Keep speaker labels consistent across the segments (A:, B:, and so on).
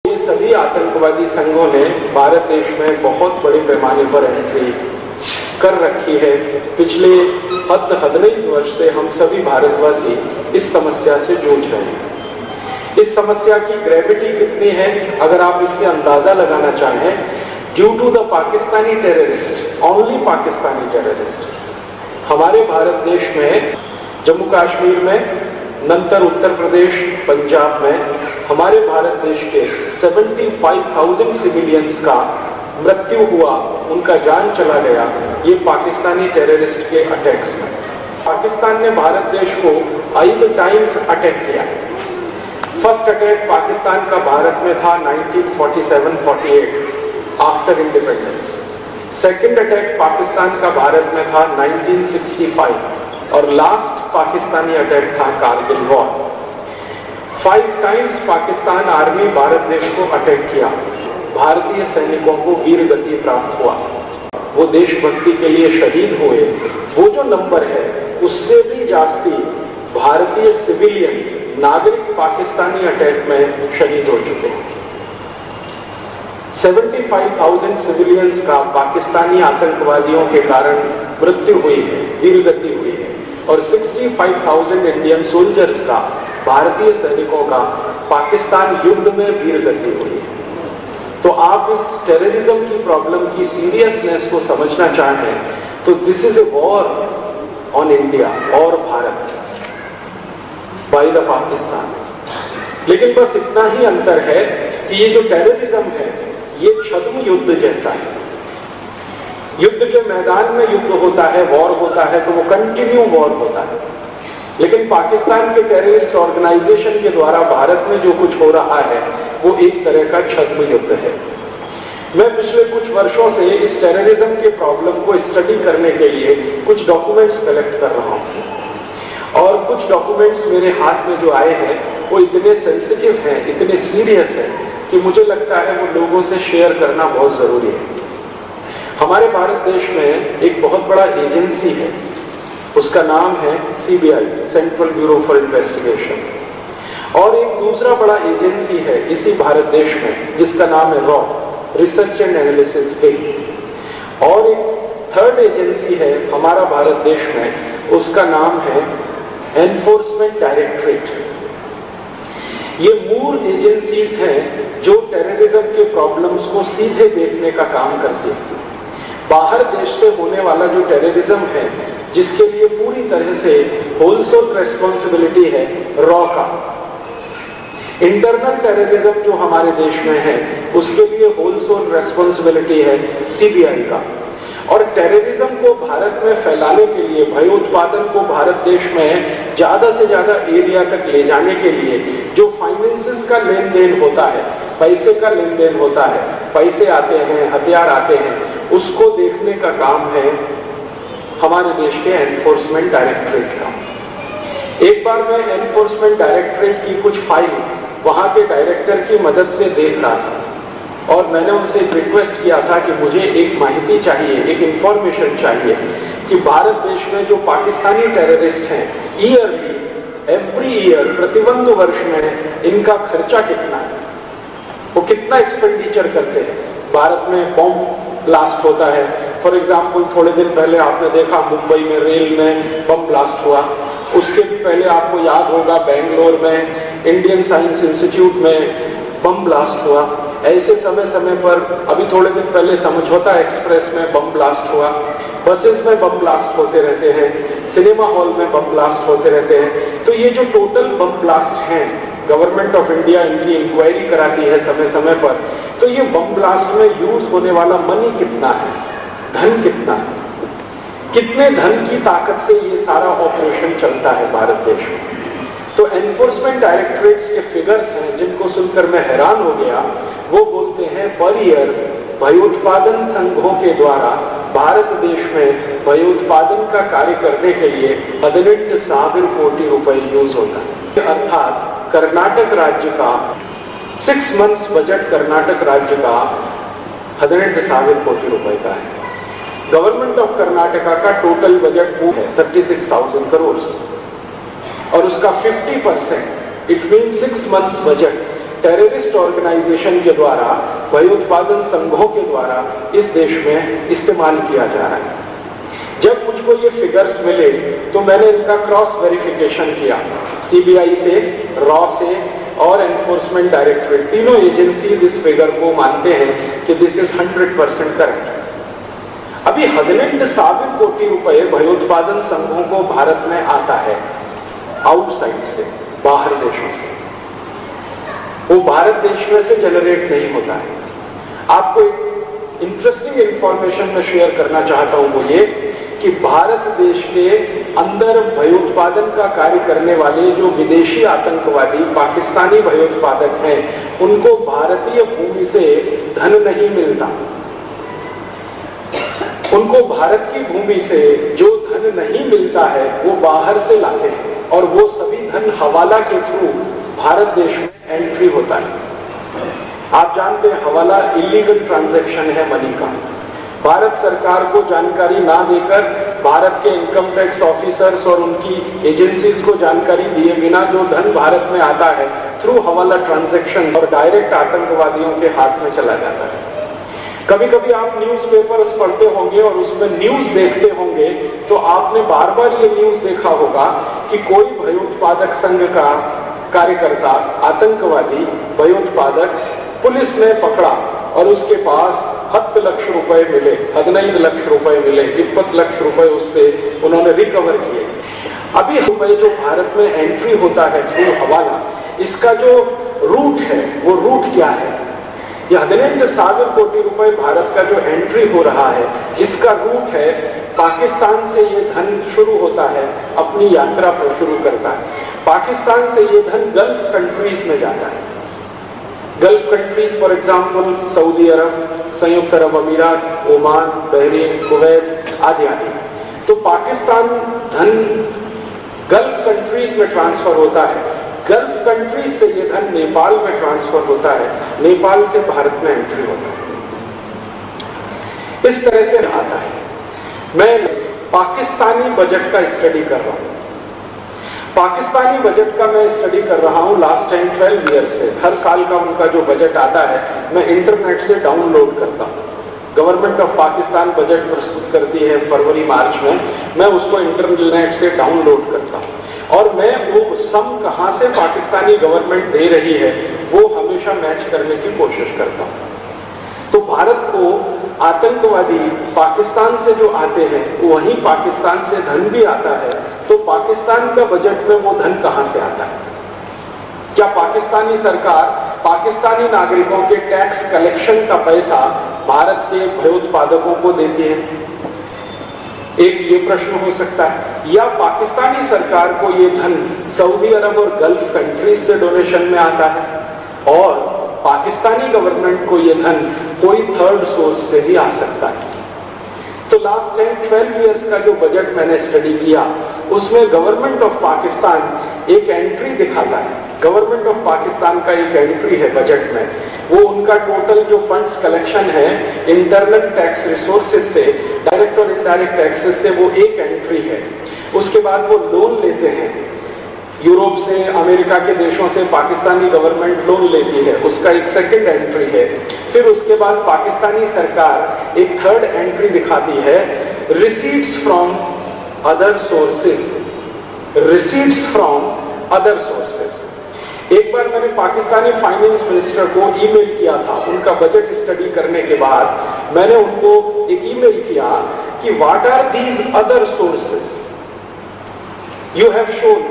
A: ये सभी आतंकवादी संघों ने भारत देश में बहुत बड़े पैमाने पर एंट्री कर रखी है। पिछले 15 वर्ष से हम सभी भारतवासी इस समस्या से जूझ रहे हैं। इस समस्या की ग्रेविटी कितनी है, अगर आप इससे अंदाजा लगाना चाहें, due to the Pakistani terrorist, only Pakistani terrorist, हमारे भारत देश में जम्मू कश्मीर में, नंतर उत्तर प्रदेश, पंजाब में हमारे भारत देश के 75,000 सिविलियंस का मृत्यु हुआ, उनका जान चला गया ये पाकिस्तानी टेररिस्ट के अटैक्स में। पाकिस्तान ने भारत देश को 5 टाइम्स अटैक किया। फर्स्ट अटैक पाकिस्तान का भारत में था 1947-48 after independence. Second attack Pakistan का भारत में था 1965 और लास्ट पाकिस्तानी अटैक था Kargil war. 5 times Pakistan army Bharat देश को अटैक किया। भारतीय सैनिकों को वीर गति प्राप्त हुआ, वो देशभक्ति के लिए शहीद हुए। वो जो नंबर है उससे भी जास्ती भारतीय सिविलियन नागरिक पाकिस्तानी अटैक में शहीद हो चुके हैं। 75,000 सिविलियंस का पाकिस्तानी आतंकवादियों के कारण मृत्यु हुई है, वीरगति हुई है, और 65,000 इंडियन सोल्जर्स का, भारतीय सैनिकों का पाकिस्तान युद्ध में वीरगति हुई है। तो आप इस टेररिज्म की प्रॉब्लम की सीरियसनेस को समझना चाहें तो this is a war on India और भारत बाय द पाकिस्तान। लेकिन बस इतना ही अंतर है कि ये जो टेररिज्म है ये छद्म युद्ध जैसा है। युद्ध के मैदान में युद्ध होता है, वॉर होता है, तो वो कंटिन्यू वॉर होता है। लेकिन पाकिस्तान के टेररिस्ट ऑर्गेनाइजेशन के द्वारा भारत में जो कुछ हो रहा है वो एक तरह का छद्म युद्ध है। मैं पिछले कुछ वर्षों से इस टेररिज्म के प्रॉब्लम को स्टडी करने के लिए कुछ डॉक्यूमेंट्स कलेक्ट कर रहा हूँ, और कुछ डॉक्यूमेंट्स मेरे हाथ में जो आए हैं वो इतने सेंसिटिव हैं, इतने सीरियस हैं कि मुझे लगता है वो लोगों से शेयर करना बहुत जरूरी है। हमारे भारत देश में एक बहुत बड़ा एजेंसी है, उसका नाम है CBI, central bureau for investigation, और एक दूसरा बड़ा एजेंसी है इसी भारत देश में जिसका नाम है raw, research and analysis wing, और एक थर्ड एजेंसी है हमारा भारत देश में, उसका नाम है एनफोर्समेंट डायरेक्टरेट। ये मूल एजेंसीज हैं जो टेररिज्म के प्रॉब्लम्स को सीधे देखने का काम करती हैं। बाहर देश से होने वाला जो टेररिज्म है जिसके लिए पूरी तरह से होलसेल रेस्पॉन्सिबिलिटी है रॉ का, इंटरनल टेररिज्म जो हमारे देश में है उसके लिए होलसेल रेस्पॉन्सिबिलिटी है CBI का, और टेररिज्म को भारत में फैलाने के लिए, भयोत्पादन को भारत देश में ज्यादा से ज्यादा एरिया तक ले जाने के लिए जो फाइनेंसेस का लेन देन होता है, पैसे का लेन देन होता है, पैसे आते हैं, हथियार आते हैं, उसको देखने का काम है हमारे देश के एनफोर्समेंट डायरेक्टरेट का। एक बार मैं एनफोर्समेंट डायरेक्टरेट की कुछ फाइल वहां के डायरेक्टर की मदद से देख रहा था, और मैंने उनसे एक रिक्वेस्ट किया था कि मुझे एक माहिती चाहिए, एक इंफॉर्मेशन चाहिए कि भारत देश में जो पाकिस्तानी टेररिस्ट हैं, ईयरली, एवरी ईयर, प्रतिबंध वर्ष में इनका खर्चा कितना है, वो कितना एक्सपेंडिचर करते हैं। भारत में बॉम्ब ब्लास्ट होता है, फॉर एग्जाम्पल थोड़े दिन पहले आपने देखा मुंबई में रेल में बम ब्लास्ट हुआ, उसके भी पहले आपको याद होगा बेंगलोर में इंडियन साइंस इंस्टीट्यूट में बम ब्लास्ट हुआ। ऐसे समय समय पर, अभी थोड़े दिन पहले समझौता एक्सप्रेस में बम ब्लास्ट हुआ, बसेस में बम ब्लास्ट होते रहते हैं, सिनेमा हॉल में बम ब्लास्ट होते रहते हैं। तो ये जो टोटल बम ब्लास्ट हैं, गवर्नमेंट ऑफ इंडिया इनकी इंक्वायरी कराती है समय समय पर, तो ये बम ब्लास्ट में यूज होने वाला मनी कितना है, धन कितना है, कितने धन की ताकत से ये सारा ऑपरेशन चलता है भारत देश में। तो एनफोर्समेंट डायरेक्टरेट्स के फिगर्स हैं जिनको सुनकर मैं हैरान हो गया। वो बोलते हैं पर ईयर भयोत्पादन संघों के द्वारा भारत देश में भयोत्पादन का कार्य करने के लिए 18,000 कोटी रुपए यूज होता है। अर्थात कर्नाटक राज्य का 6 मंथ्स बजट, कर्नाटक राज्य का 18,000 कोटी रुपए का है। गवर्नमेंट ऑफ कर्नाटका का टोटल बजट वो है 36,000 करोड़, और उसका 50%, it mean 6 months budget terrorist organisation के द्वारा, भयोत्पादन संघों के द्वारा इस देश में इस्तेमाल किया जा रहा है। जब मुझको ये फिगर्स मिले तो मैंने इनका क्रॉस वेरिफिकेशन किया, सीबीआई से, रॉ से और एनफोर्समेंट डायरेक्टरेट, तीनों एजेंसीज इस फिगर को मानते हैं कि दिस इज 100% करेक्ट। अभी 18,000 कोटी रुपए भयोत्पादन संघों को भारत में आता है आउटसाइड से, बाहर देशों से, वो भारत देश में से जनरेट नहीं होता है। आपको एक इंटरेस्टिंग इंफॉर्मेशन मैं शेयर करना चाहता हूं, वो ये कि भारत देश के अंदर भयोत्पादन का कार्य करने वाले जो विदेशी आतंकवादी, पाकिस्तानी भयोत्पादक हैं, उनको भारतीय भूमि से धन नहीं मिलता। उनको भारत की भूमि से जो धन नहीं मिलता है वो बाहर से लाते हैं, और वो सभी धन हवाला के थ्रू भारत देश में एंट्री होता है। आप जानते हैं हवाला इलीगल ट्रांजैक्शन है मनी का। भारत सरकार को जानकारी ना देकर, भारत के इनकम टैक्स ऑफिसर्स और उनकी एजेंसीज को जानकारी दिए बिना जो धन भारत में आता है थ्रू हवाला ट्रांजैक्शंस और डायरेक्ट आतंकवादियों के हाथ में चला जाता है। कभी कभी आप न्यूज़पेपर्स पढ़ते होंगे और उसमें न्यूज देखते होंगे तो आपने बार बार ये न्यूज देखा होगा कि कोई भयोत्पादक संघ का कार्यकर्ता, आतंकवादी, भयोत्पादक पुलिस ने पकड़ा और उसके पास 10 लाख रुपए मिले, 15 लाख रुपए मिले, 20 लाख रुपए उससे उन्होंने रिकवर किए। अभी रुपए जो भारत में एंट्री होता है थ्रू हवाला, इसका जो रूट है वो रूट क्या है? ये 18,000 कोटी रुपए भारत का जो एंट्री हो रहा है, इसका रूट है पाकिस्तान से ये धन शुरू होता है, अपनी यात्रा पर शुरू करता है। पाकिस्तान से ये धन गल्फ कंट्रीज में जाता है। Gulf countries for example Saudi Arab, संयुक्त अरब अमीरात, ओमान, बहरीन, कुवैत आदि आदि। तो पाकिस्तान धन गल्फ कंट्रीज में ट्रांसफर होता है, गल्फ कंट्रीज से ये धन नेपाल में ट्रांसफर होता है, नेपाल से भारत में एंट्री होता है। इस तरह से आता है। मैं पाकिस्तानी बजट का स्टडी कर रहा हूं। पाकिस्तानी बजट का मैं स्टडी कर रहा हूं लास्ट 10-12 ईयर से। हर साल का उनका जो बजट आता है मैं इंटरनेट से डाउनलोड करता हूं। गवर्नमेंट ऑफ पाकिस्तान बजट प्रस्तुत करती है फरवरी मार्च में, मैं उसको इंटरनेट से डाउनलोड करता हूं और मैं वो सम कहां से पाकिस्तानी गवर्नमेंट दे रही है वो हमेशा मैच करने की कोशिश करता हूं। तो भारत को आतंकवादी पाकिस्तान से जो आते हैं वहीं पाकिस्तान से धन भी आता है, तो पाकिस्तान का बजट में वो धन कहां से आता है? क्या पाकिस्तानी सरकार पाकिस्तानी नागरिकों के टैक्स कलेक्शन का पैसा भारत के भयोत्पादकों को देती है? एक ये प्रश्न हो सकता है। या पाकिस्तानी सरकार को ये धन सऊदी अरब और गल्फ कंट्रीज से डोनेशन में आता है और पाकिस्तानी गवर्नमेंट को ये धन कोई थर्ड सोर्स से भी आ सकता है। तो लास्ट 10-12 इयर्स का जो बजट मैंने स्टडी किया उसमें गवर्नमेंट ऑफ पाकिस्तान एक एंट्री दिखाता है। गवर्नमेंट ऑफ पाकिस्तान का एक एंट्री है बजट में, वो उनका टोटल जो फंड्स कलेक्शन है इंटरनल टैक्स रिसोर्सेज से, डायरेक्ट और इनडायरेक्ट टैक्सेस से, वो एक एंट्री है। उसके बाद वो लोन लेते हैं यूरोप से, अमेरिका के देशों से पाकिस्तानी गवर्नमेंट लोन लेती है, उसका एक सेकंड एंट्री है। फिर उसके बाद पाकिस्तानी सरकार एक थर्ड एंट्री दिखाती है, receipts from other sources, receipts from other sources. एक बार मैंने पाकिस्तानी फाइनेंस मिनिस्टर को ईमेल किया था, उनका बजट स्टडी करने के बाद मैंने उनको एक ईमेल किया कि what are these other sources you have shown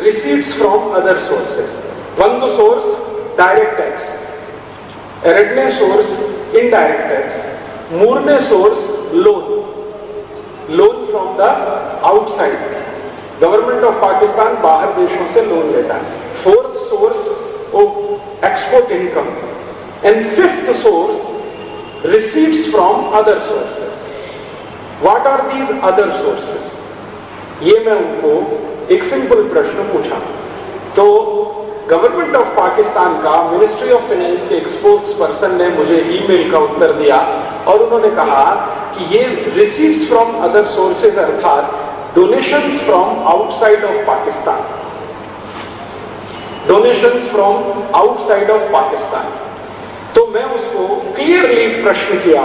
A: receipts from other sources. One source direct tax, ಎರಡನೇ source indirect tax, ಮೂರನೇ source loan from the outside. Government of Pakistan बाहर देशों से लोन लेता है। Fourth source export income and fifth source receipts from other sources. What are these other sources? ये मैं उनको एक सिंपल प्रश्न पूछा तो गवर्नमेंट ऑफ पाकिस्तान का मिनिस्ट्री ऑफ फाइनेंस के एक स्पोक्स पर्सन ने मुझे ईमेल का उत्तर दिया और उन्होंने कहा कि ये रिसीट्स फ्रॉम अदर सोर्सेज अर्थात donations from outside of Pakistan. Donations from outside of Pakistan. तो मैं उसको क्लियरली प्रश्न किया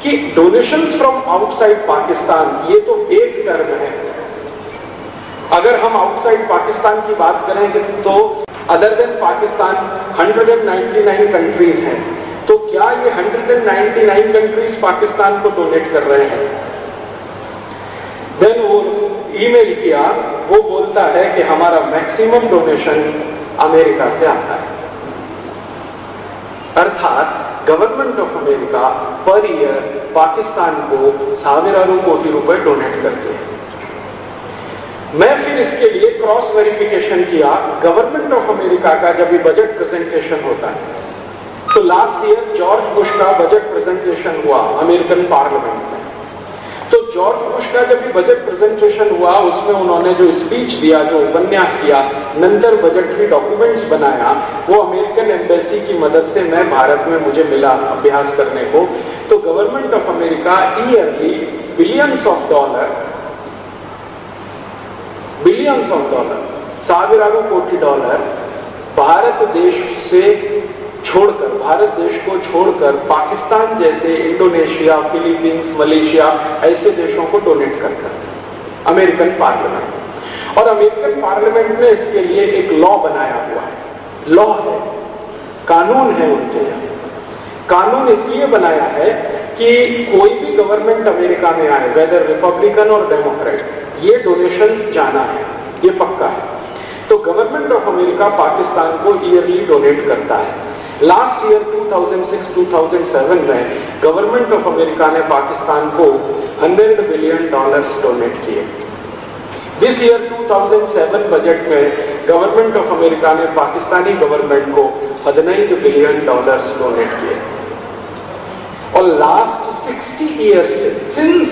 A: कि डोनेशंस फ्रॉम आउटसाइड पाकिस्तान ये तो एक टर्म है। अगर हम आउटसाइड पाकिस्तान की बात करेंगे तो अदर देन पाकिस्तान 199 कंट्रीज हैं, तो क्या ये 199 कंट्रीज पाकिस्तान को डोनेट कर रहे हैं? देन वो ईमेल किया, वो बोलता है कि हमारा मैक्सिमम डोनेशन अमेरिका से आता है। अर्थात government of America per year Pakistan को ಸಾವಿರಾರು कोटि रुपए डोनेट करते हैं। मैं फिर इसके लिए क्रॉस वेरिफिकेशन किया। गवर्नमेंट ऑफ अमेरिका का जब भी बजट प्रेजेंटेशन होता है, तो लास्ट ईयर जॉर्ज बुश का बजट प्रेजेंटेशन हुआ अमेरिकन पार्लियामेंट में। तो जॉर्ज बुश का जब भी बजट प्रेजेंटेशन हुआ, उसमें उन्होंने जो स्पीच दिया, जो उपन्यास किया, नंतर बजटरी डॉक्यूमेंट्स बनाया, वो अमेरिकन एम्बेसी की मदद से मैं भारत में मुझे मिला अभ्यास करने को। तो government of America yearly billions of dollar ಸಾವಿರಾರು कोटि डॉलर भारत देश से छोड़कर, भारत देश को छोड़कर पाकिस्तान जैसे इंडोनेशिया, फिलीपींस, मलेशिया ऐसे देशों को डोनेट करता है अमेरिकन पार्लियामेंट। और अमेरिकन पार्लियामेंट ने इसके लिए एक लॉ बनाया हुआ है। लॉ है, कानून है उनके यहाँ। कानून इसलिए बनाया है कि कोई भी गवर्नमेंट अमेरिका में आए, वेदर रिपब्लिकन और डेमोक्रेट, ये डोनेशंस जाना है, ये पक्का है। तो गवर्नमेंट ऑफ अमेरिका पाकिस्तान को ईयरली डोनेट करता है। लास्ट ईयर 2006-2007 में गवर्नमेंट ऑफ अमेरिका ने पाकिस्तान को $100 बिलियन डोनेट किए। दिस ईयर 2007 बजट में गवर्नमेंट ऑफ अमेरिका ने पाकिस्तानी गवर्नमेंट को $15 बिलियन डोनेट किए। और last 60 years since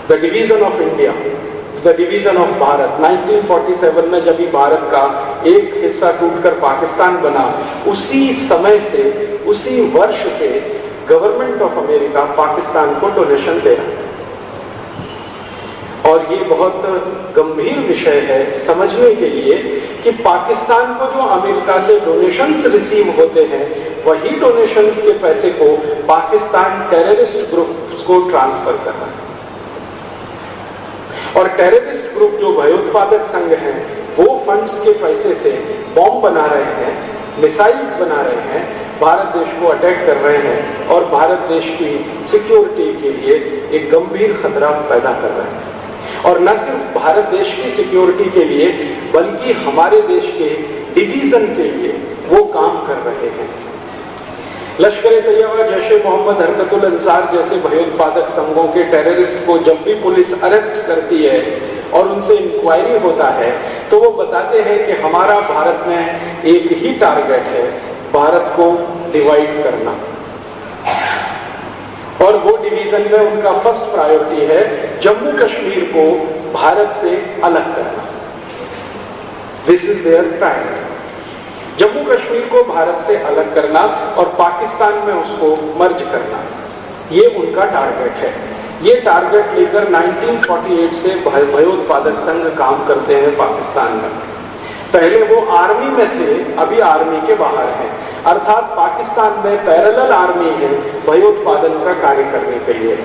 A: the division of India, the division of Bharat, 1947 में जब भी भारत का एक हिस्सा टूटकर पाकिस्तान बना, उसी समय से, उसी वर्ष से गवर्नमेंट ऑफ अमेरिका पाकिस्तान को डोनेशन दे रहा है। और ये बहुत गंभीर विषय है समझने के लिए कि पाकिस्तान को जो अमेरिका से डोनेशंस रिसीव होते हैं, वही डोनेशंस के पैसे को पाकिस्तान टेररिस्ट ग्रुप्स को ट्रांसफर कर रहा है। और टेररिस्ट ग्रुप जो भयोत्पादक संघ हैं, वो फंड्स के पैसे से बॉम्ब बना रहे हैं, मिसाइल्स बना रहे हैं, भारत देश को अटैक कर रहे हैं और भारत देश की सिक्योरिटी के लिए एक गंभीर खतरा पैदा कर रहे हैं। और न सिर्फ भारत देश की सिक्योरिटी के लिए, बल्कि हमारे देश के डिवीजन के लिए वो काम कर रहे हैं। लश्कर-ए-तैयबा, जैश-ए-मोहम्मद, हरकत-उल-अंसार जैसे भयोत्पादक संघों के टेररिस्ट को जब भी पुलिस अरेस्ट करती है और उनसे इंक्वायरी होता है, तो वो बताते हैं कि हमारा भारत में एक ही टारगेट है, भारत को डिवाइड करना। और वो डिवीजन में उनका फर्स्ट प्रायोरिटी है जम्मू कश्मीर को भारत से अलग करना। This is their target, Jammu Kashmir को भारत से अलग करना और पाकिस्तान में उसको मर्ज करना, ये उनका टारगेट है। ये टारगेट लेकर 1948 से भयोत्पादक संघ काम करते हैं पाकिस्तान में। पहले वो आर्मी में थे, अभी आर्मी के बाहर हैं। अर्थात पाकिस्तान में पैरेलल आर्मी है भयोत्पादन का कार्य करने के लिए।